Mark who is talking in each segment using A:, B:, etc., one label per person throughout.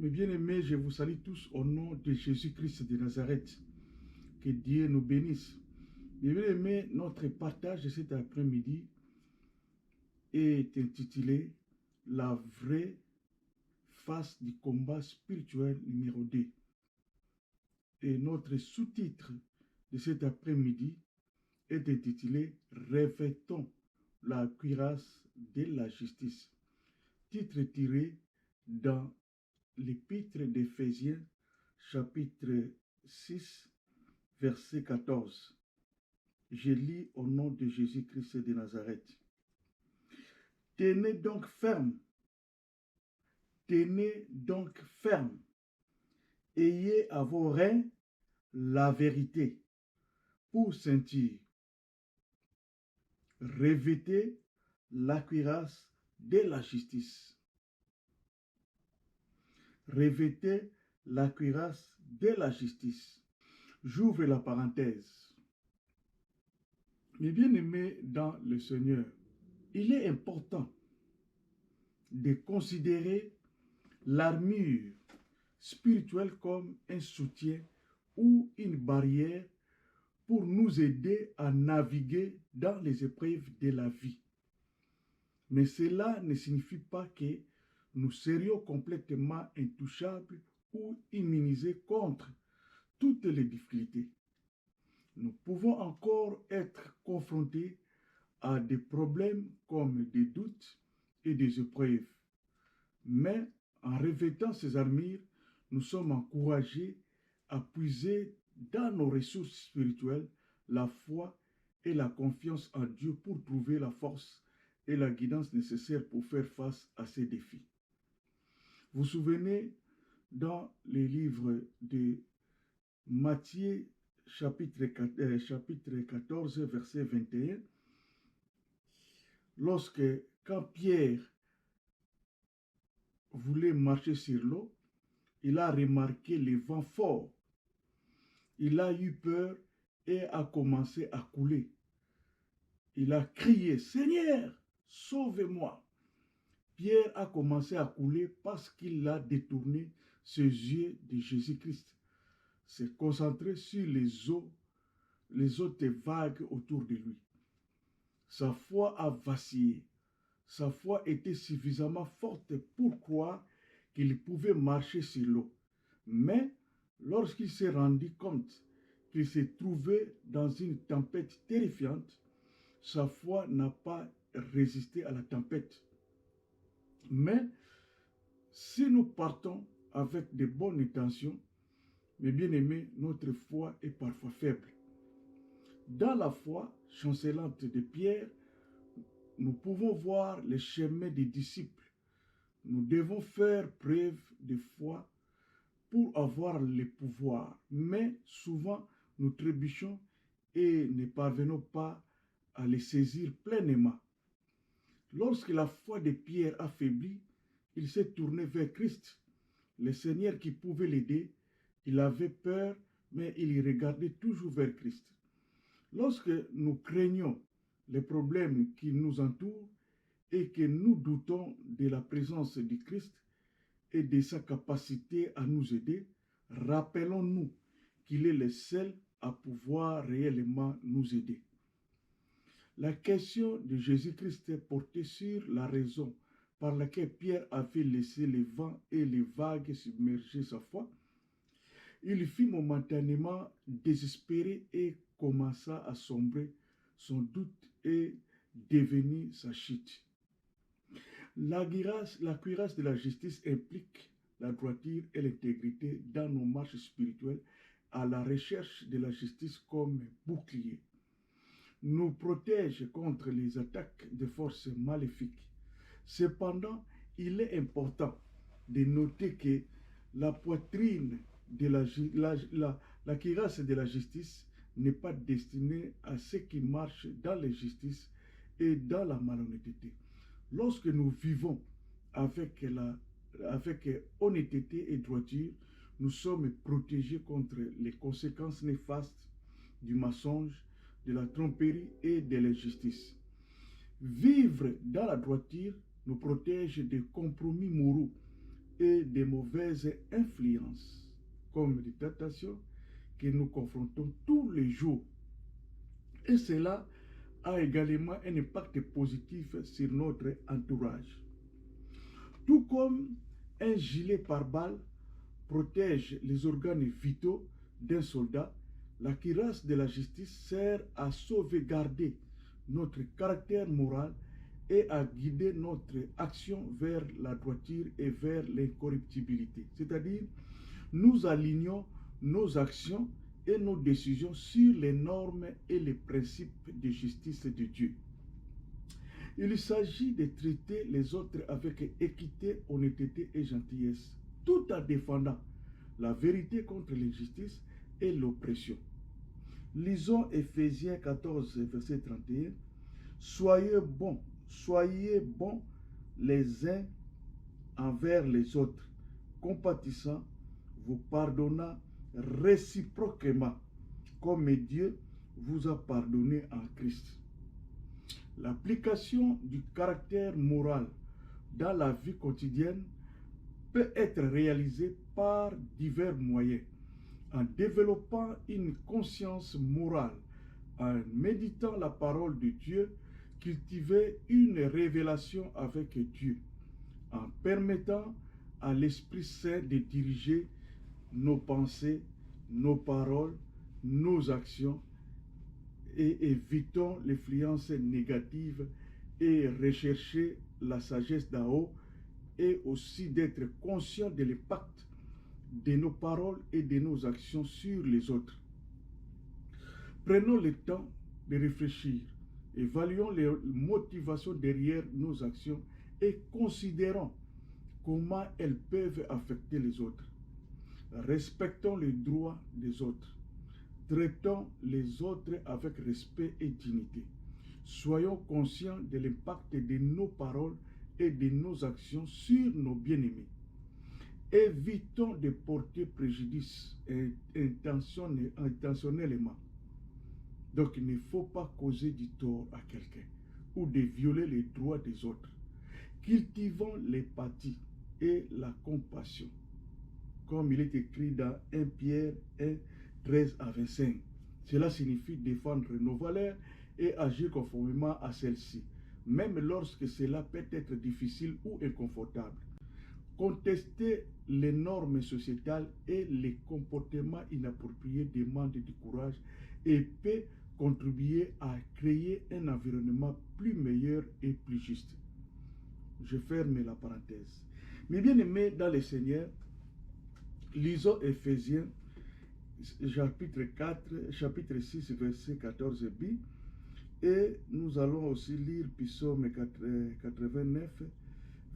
A: Mes bien-aimés, je vous salue tous au nom de Jésus-Christ de Nazareth. Que Dieu nous bénisse. Mes bien-aimés, notre partage de cet après-midi est intitulé « La vraie face du combat spirituel numéro 2 ». Et notre sous-titre de cet après-midi est intitulé « Revêtons la cuirasse de la justice ». Titre tiré dans l'épître d'Éphésiens, chapitre 6, verset 14. Je lis au nom de Jésus-Christ de Nazareth. Tenez donc ferme, ayez à vos reins la vérité pour ceinture. Revêtez la cuirasse de la justice. Revêtez la cuirasse de la justice. J'ouvre la parenthèse. Mes bien-aimés dans le Seigneur, il est important de considérer l'armure spirituelle comme un soutien ou une barrière pour nous aider à naviguer dans les épreuves de la vie. Mais cela ne signifie pas que nous serions complètement intouchables ou immunisés contre toutes les difficultés. Nous pouvons encore être confrontés à des problèmes comme des doutes et des épreuves. Mais en revêtant ces armures, nous sommes encouragés à puiser dans nos ressources spirituelles la foi et la confiance en Dieu pour trouver la force et la guidance nécessaires pour faire face à ces défis. Vous vous souvenez, dans les livres de Matthieu, chapitre 14, verset 21, quand Pierre voulait marcher sur l'eau, il a remarqué les vents forts. Il a eu peur et a commencé à couler. Il a crié, « Seigneur, sauve-moi !» Pierre a commencé à couler parce qu'il a détourné ses yeux de Jésus-Christ, s'est concentré sur les autres vagues autour de lui. Sa foi a vacillé. Sa foi était suffisamment forte pour croire qu'il pouvait marcher sur l'eau. Mais lorsqu'il s'est rendu compte qu'il se trouvait dans une tempête terrifiante, sa foi n'a pas résisté à la tempête. Mais si nous partons avec de bonnes intentions, mes bien-aimés, notre foi est parfois faible. Dans la foi chancelante de Pierre, nous pouvons voir le chemin des disciples. Nous devons faire preuve de foi pour avoir le pouvoir, mais souvent nous trébuchons et ne parvenons pas à les saisir pleinement. Lorsque la foi de Pierre affaiblit, il s'est tourné vers Christ, le Seigneur qui pouvait l'aider. Il avait peur, mais il regardait toujours vers Christ. Lorsque nous craignons les problèmes qui nous entourent et que nous doutons de la présence du Christ et de sa capacité à nous aider, rappelons-nous qu'il est le seul à pouvoir réellement nous aider. La question de Jésus-Christ portait sur la raison par laquelle Pierre avait laissé les vents et les vagues submerger sa foi. Il fut momentanément désespéré et commença à sombrer. Son doute est devenu sa chute. La cuirasse de la justice implique la droiture et l'intégrité dans nos marches spirituelles à la recherche de la justice comme bouclier. Nous protège contre les attaques de forces maléfiques. Cependant, il est important de noter que la poitrine de la cuirasse de la justice n'est pas destinée à ceux qui marchent dans l'injustice et dans la malhonnêteté. Lorsque nous vivons avec honnêteté et droiture, nous sommes protégés contre les conséquences néfastes du mensonge, de la tromperie et de l'injustice. Vivre dans la droiture nous protège des compromis moraux et des mauvaises influences, comme des tentations que nous confrontons tous les jours. Et cela a également un impact positif sur notre entourage. Tout comme un gilet pare-balles protège les organes vitaux d'un soldat, la cuirasse de la justice sert à sauvegarder notre caractère moral et à guider notre action vers la droiture et vers l'incorruptibilité. C'est-à-dire, nous alignons nos actions et nos décisions sur les normes et les principes de justice de Dieu. Il s'agit de traiter les autres avec équité, honnêteté et gentillesse, tout en défendant la vérité contre l'injustice et l'oppression. Lisons Éphésiens 14, verset 31. Soyez bons les uns envers les autres, compatissants, vous pardonnant réciproquement, comme Dieu vous a pardonné en Christ. L'application du caractère moral dans la vie quotidienne peut être réalisée par divers moyens, en développant une conscience morale, en méditant la parole de Dieu, cultiver une révélation avec Dieu, en permettant à l'Esprit Saint de diriger nos pensées, nos paroles, nos actions, et évitons l'influence négative et rechercher la sagesse d'en haut, et aussi d'être conscient de l'impact de nos paroles et de nos actions sur les autres. Prenons le temps de réfléchir, évaluons les motivations derrière nos actions et considérons comment elles peuvent affecter les autres. Respectons les droits des autres. Traitons les autres avec respect et dignité. Soyons conscients de l'impact de nos paroles et de nos actions sur nos bien-aimés. Évitons de porter préjudice intentionnellement. Donc, il ne faut pas causer du tort à quelqu'un ou de violer les droits des autres. Cultivons l'empathie et la compassion, comme il est écrit dans 1 Pierre 1, 13 à 25. Cela signifie défendre nos valeurs et agir conformément à celles-ci, même lorsque cela peut être difficile ou inconfortable. Contester les normes sociétales et les comportements inappropriés demande du courage et peut contribuer à créer un environnement plus meilleur et plus juste. Je ferme la parenthèse. Mes bien-aimés dans le Seigneur, lisons Éphésiens chapitre 6, verset 14b, et nous allons aussi lire Psaume 89,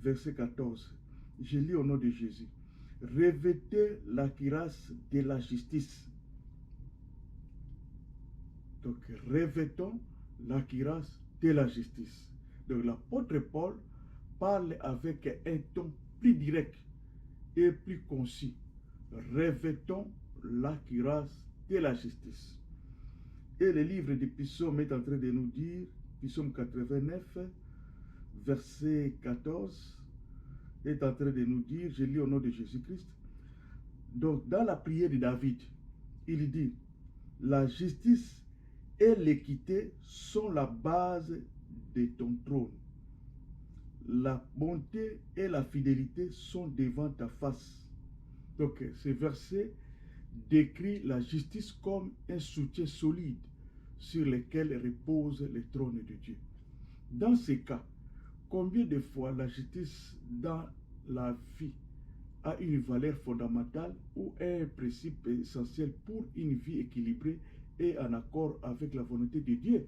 A: verset 14. Je lis au nom de Jésus. Revêtez la cuirasse de la justice. Donc, revêtons la cuirasse de la justice. Donc, l'apôtre Paul parle avec un ton plus direct et plus concis. Revêtons la cuirasse de la justice. Et le livre de Psaume est en train de nous dire, Psaume 89, verset 14, est en train de nous dire, je lis au nom de Jésus-Christ. Donc, dans la prière de David, il dit, la justice et l'équité sont la base de ton trône. La bonté et la fidélité sont devant ta face. Donc, ce verset décrit la justice comme un soutien solide sur lequel repose le trône de Dieu. Dans ces cas, combien de fois la justice dans la vie a une valeur fondamentale ou un principe essentiel pour une vie équilibrée et en accord avec la volonté de Dieu?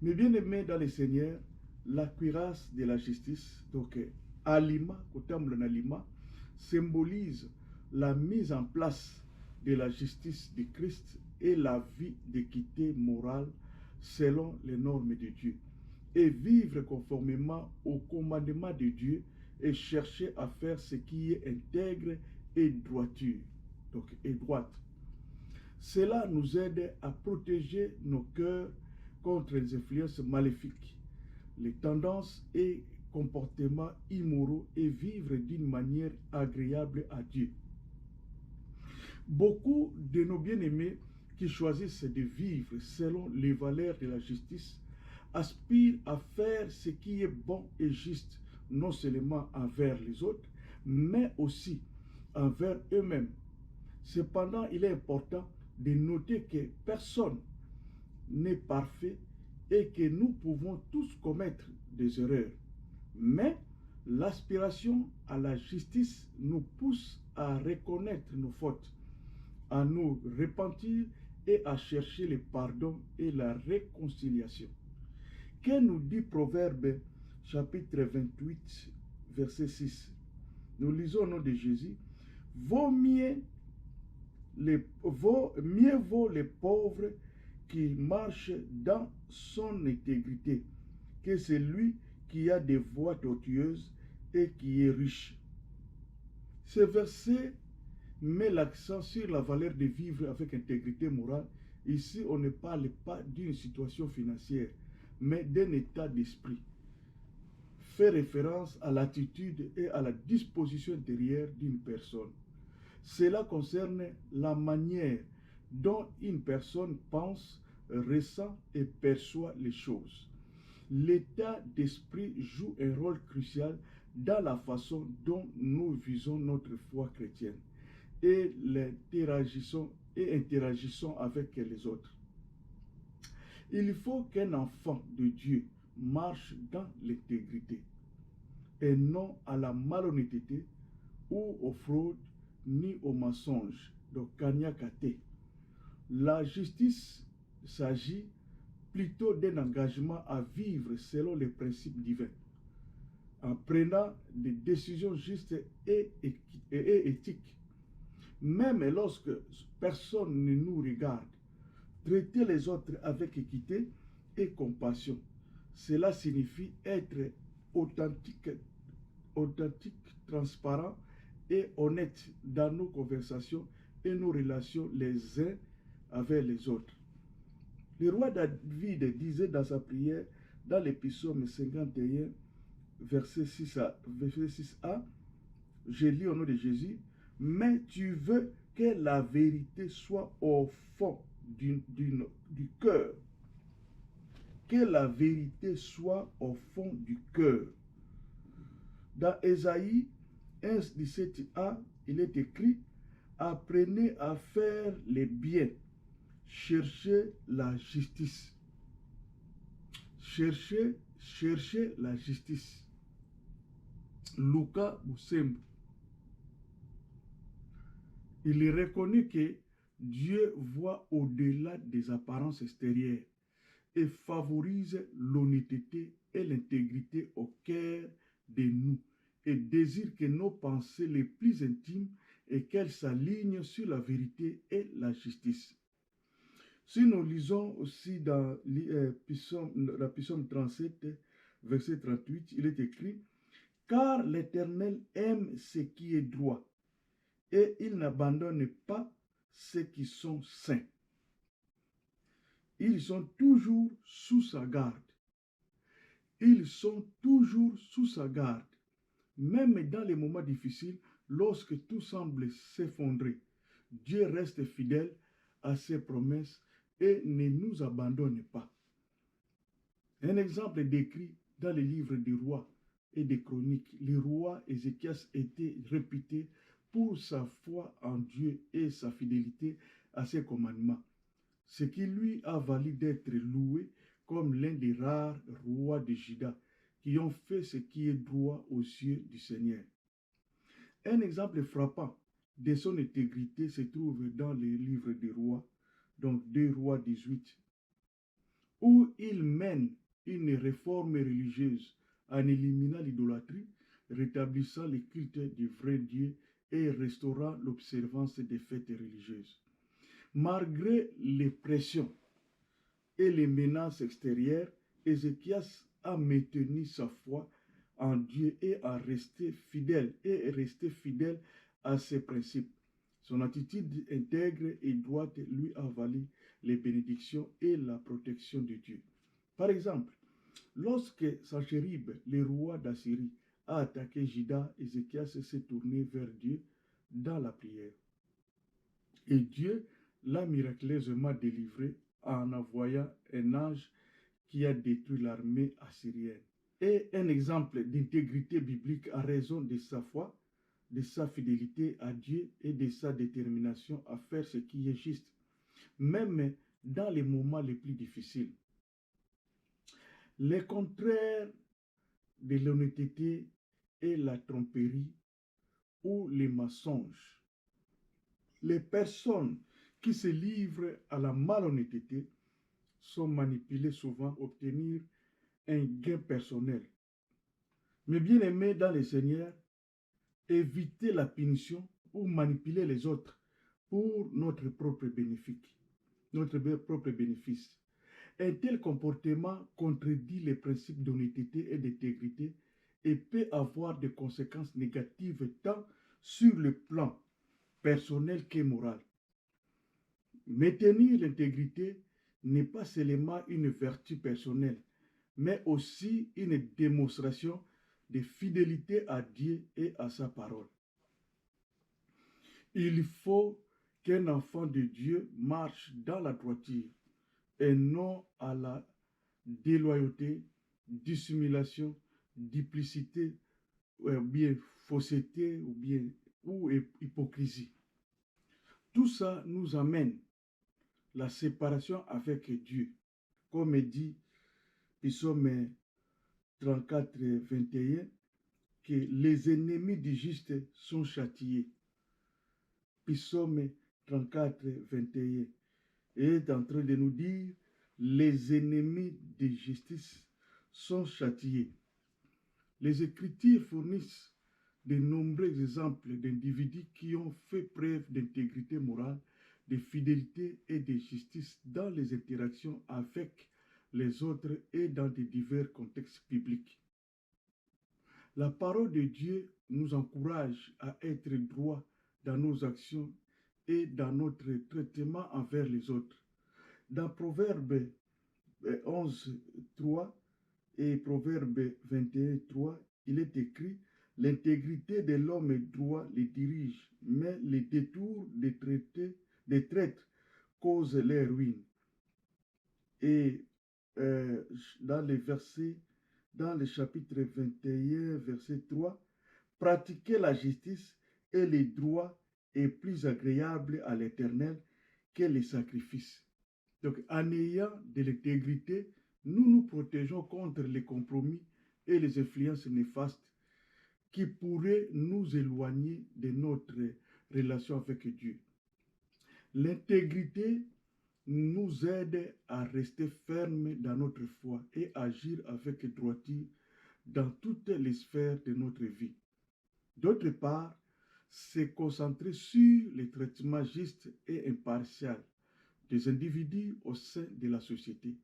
A: Mes bien-aimés dans le Seigneur, la cuirasse de la justice, donc alima, alima, symbolise la mise en place de la justice de Christ et la vie d'équité morale selon les normes de Dieu, et vivre conformément au commandement de Dieu et chercher à faire ce qui est intègre et droiture, donc et droite. Cela nous aide à protéger nos cœurs contre les influences maléfiques, les tendances et comportements immoraux et vivre d'une manière agréable à Dieu. Beaucoup de nos bien-aimés qui choisissent de vivre selon les valeurs de la justice aspirent à faire ce qui est bon et juste, non seulement envers les autres, mais aussi envers eux-mêmes. Cependant, il est important de noter que personne n'est parfait et que nous pouvons tous commettre des erreurs. Mais l'aspiration à la justice nous pousse à reconnaître nos fautes, à nous repentir et à chercher le pardon et la réconciliation. Que nous dit Proverbe chapitre 28, verset 6? Nous lisons au nom de Jésus. Mieux vaut les pauvres qui marchent dans son intégrité que celui qui a des voies tortueuses et qui est riche. Ce verset met l'accent sur la valeur de vivre avec intégrité morale. Ici, on ne parle pas d'une situation financière, mais d'un état d'esprit. Fait référence à l'attitude et à la disposition intérieure d'une personne. Cela concerne la manière dont une personne pense, ressent et perçoit les choses. L'état d'esprit joue un rôle crucial dans la façon dont nous visons notre foi chrétienne et interagissons avec les autres. Il faut qu'un enfant de Dieu marche dans l'intégrité et non à la malhonnêteté ou aux fraudes ni aux mensonges. Donc, Kanyakate. La justice s'agit plutôt d'un engagement à vivre selon les principes divins, en prenant des décisions justes et éthiques. Même lorsque personne ne nous regarde, traiter les autres avec équité et compassion. Cela signifie être authentique, transparent et honnête dans nos conversations et nos relations les uns avec les autres. Le roi David disait dans sa prière, dans le psaume 51, verset 6a, je lis au nom de Jésus, mais tu veux que la vérité soit au fond du cœur. Que la vérité soit au fond du cœur. Dans Ésaïe 1,17a, il est écrit, apprenez à faire les biens, cherchez la justice. Cherchez la justice. Luka Busembo. Il reconnaît que Dieu voit au-delà des apparences extérieures et favorise l'honnêteté et l'intégrité au cœur de nous et désire que nos pensées les plus intimes et qu'elles s'alignent sur la vérité et la justice. Si nous lisons aussi dans la psaume 37, verset 38, il est écrit « Car l'Éternel aime ce qui est droit, et il n'abandonne pas ceux qui sont saints. Ils sont toujours sous sa garde. Ils sont toujours sous sa garde. Même dans les moments difficiles, lorsque tout semble s'effondrer, Dieu reste fidèle à ses promesses et ne nous abandonne pas. » Un exemple décrit dans les livres des rois et des chroniques. Le roi Ézéchias était réputé pour sa foi en Dieu et sa fidélité à ses commandements, ce qui lui a valu d'être loué comme l'un des rares rois de Juda qui ont fait ce qui est droit aux yeux du Seigneur. Un exemple frappant de son intégrité se trouve dans les livres des rois, donc 2 Rois 18, où il mène une réforme religieuse en éliminant l'idolâtrie, rétablissant le culte du vrai Dieu et restaurant l'observance des fêtes religieuses. Malgré les pressions et les menaces extérieures, Ézéchias a maintenu sa foi en Dieu et resté fidèle à ses principes. Son attitude intègre et droite lui a valu les bénédictions et la protection de Dieu. Par exemple, Lorsque Sanchérib, le roi d'Assyrie, a attaqué Juda, Ézéchias s'est tourné vers Dieu dans la prière. Et Dieu l'a miraculeusement délivré en envoyant un ange qui a détruit l'armée assyrienne. Et un exemple d'intégrité biblique à raison de sa foi, de sa fidélité à Dieu et de sa détermination à faire ce qui est juste, même dans les moments les plus difficiles. Le contraire de l'honnêteté est la tromperie ou les mensonges. Les personnes qui se livrent à la malhonnêteté sont manipulées souvent pour obtenir un gain personnel. Mais bien aimé dans le Seigneur, éviter la punition ou manipuler les autres pour notre propre bénéfice. Un tel comportement contredit les principes d'honnêteté et d'intégrité et peut avoir des conséquences négatives tant sur le plan personnel que moral. Maintenir l'intégrité n'est pas seulement une vertu personnelle, mais aussi une démonstration de fidélité à Dieu et à sa parole. Il faut qu'un enfant de Dieu marche dans la droiture et non à la déloyauté, dissimulation, duplicité, ou bien fausseté, ou hypocrisie. Tout ça nous amène la séparation avec Dieu. Comme dit Psaume 34, 21, que les ennemis du juste sont châtiés. Psaume 34, 21 est en train de nous dire les ennemis de justice sont châtiés. Les Écritures fournissent de nombreux exemples d'individus qui ont fait preuve d'intégrité morale, de fidélité et de justice dans les interactions avec les autres et dans de divers contextes bibliques. La parole de Dieu nous encourage à être droit dans nos actions et dans notre traitement envers les autres. Dans Proverbe 11, 3 et Proverbe 21, 3, il est écrit « L'intégrité de l'homme droit les dirige, mais les détours des traîtres causent leur ruine. » Et dans le chapitre 21, verset 3, « Pratiquer la justice et les droits est plus agréable à l'Éternel que les sacrifices. » Donc, en ayant de l'intégrité, nous nous protégeons contre les compromis et les influences néfastes qui pourraient nous éloigner de notre relation avec Dieu. L'intégrité nous aide à rester fermes dans notre foi et agir avec droiture dans toutes les sphères de notre vie. D'autre part, se concentrer sur les traitements justes et impartials des individus au sein de la société.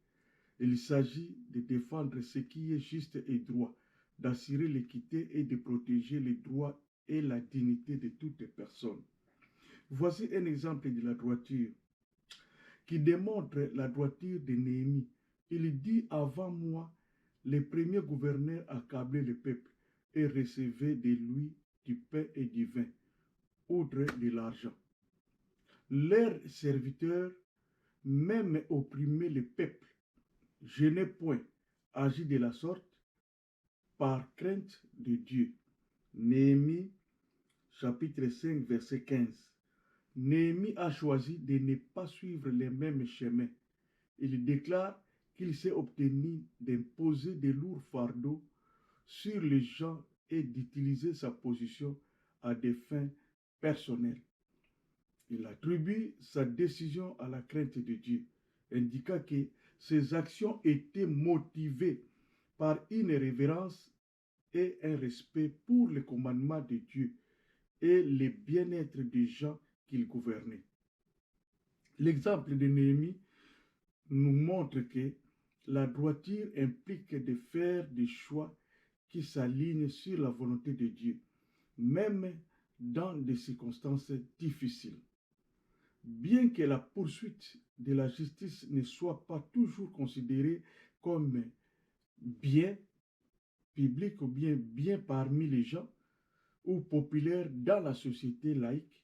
A: Il s'agit de défendre ce qui est juste et droit, d'assurer l'équité et de protéger les droits et la dignité de toute personne. Voici un exemple de la droiture qui démontre la droiture de Néhémie. Il dit « Avant moi, les premiers gouverneurs accablaient le peuple et recevaient de lui du pain et du vin, outre de l'argent. Leurs serviteurs, même opprimaient le peuple. Je n'ai point agi de la sorte par crainte de Dieu. » Néhémie, chapitre 5, verset 15. Néhémie a choisi de ne pas suivre les mêmes chemins. Il déclare qu'il s'est obtenu d'imposer de lourds fardeaux sur les gens et d'utiliser sa position à des fins personnelles. Il attribue sa décision à la crainte de Dieu, indiquant que ses actions étaient motivées par une révérence et un respect pour les commandements de Dieu et le bien-être des gens qu'il gouvernait. L'exemple de Néhémie nous montre que la droiture implique de faire des choix qui s'alignent sur la volonté de Dieu, même dans des circonstances difficiles. Bien que la poursuite de la justice ne soit pas toujours considérée comme bien public ou bien parmi les gens ou populaire dans la société laïque,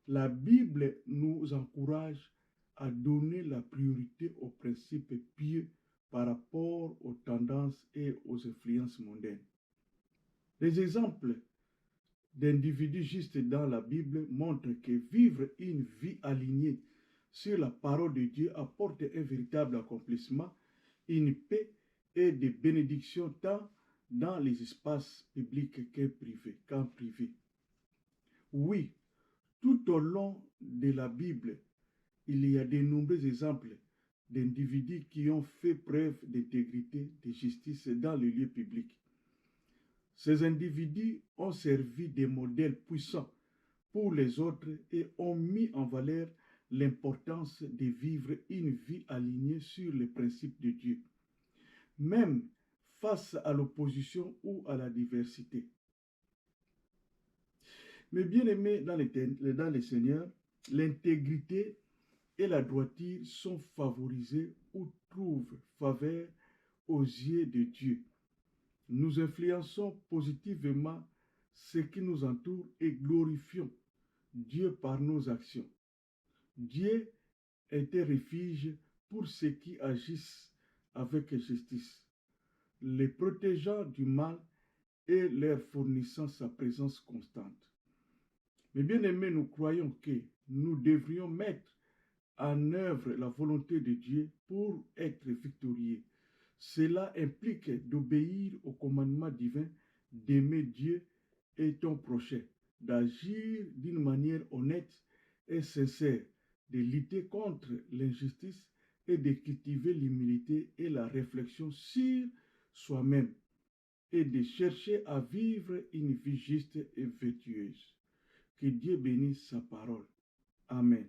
A: la Bible nous encourage à donner la priorité aux principes pieux par rapport aux tendances et aux influences mondaines. Les exemples d'individus justes dans la Bible montrent que vivre une vie alignée sur la parole de Dieu apporte un véritable accomplissement, une paix et des bénédictions tant dans les espaces publics qu'en privé. Oui, tout au long de la Bible, il y a de nombreux exemples d'individus qui ont fait preuve d'intégrité, de justice dans le lieu public. Ces individus ont servi de modèles puissants pour les autres et ont mis en valeur l'importance de vivre une vie alignée sur les principes de Dieu, même face à l'opposition ou à la diversité. Mais bien aimés dans les Seigneurs, l'intégrité et la droiture sont favorisées ou trouvent faveur aux yeux de Dieu. Nous influençons positivement ce qui nous entoure et glorifions Dieu par nos actions. Dieu est un refuge pour ceux qui agissent avec justice, les protégeant du mal et leur fournissant sa présence constante. Mais bien aimés, nous croyons que nous devrions mettre en œuvre la volonté de Dieu pour être victorieux. Cela implique d'obéir au commandement divin, d'aimer Dieu et ton prochain, d'agir d'une manière honnête et sincère, de lutter contre l'injustice et de cultiver l'humilité et la réflexion sur soi-même et de chercher à vivre une vie juste et vertueuse. Que Dieu bénisse sa parole. Amen.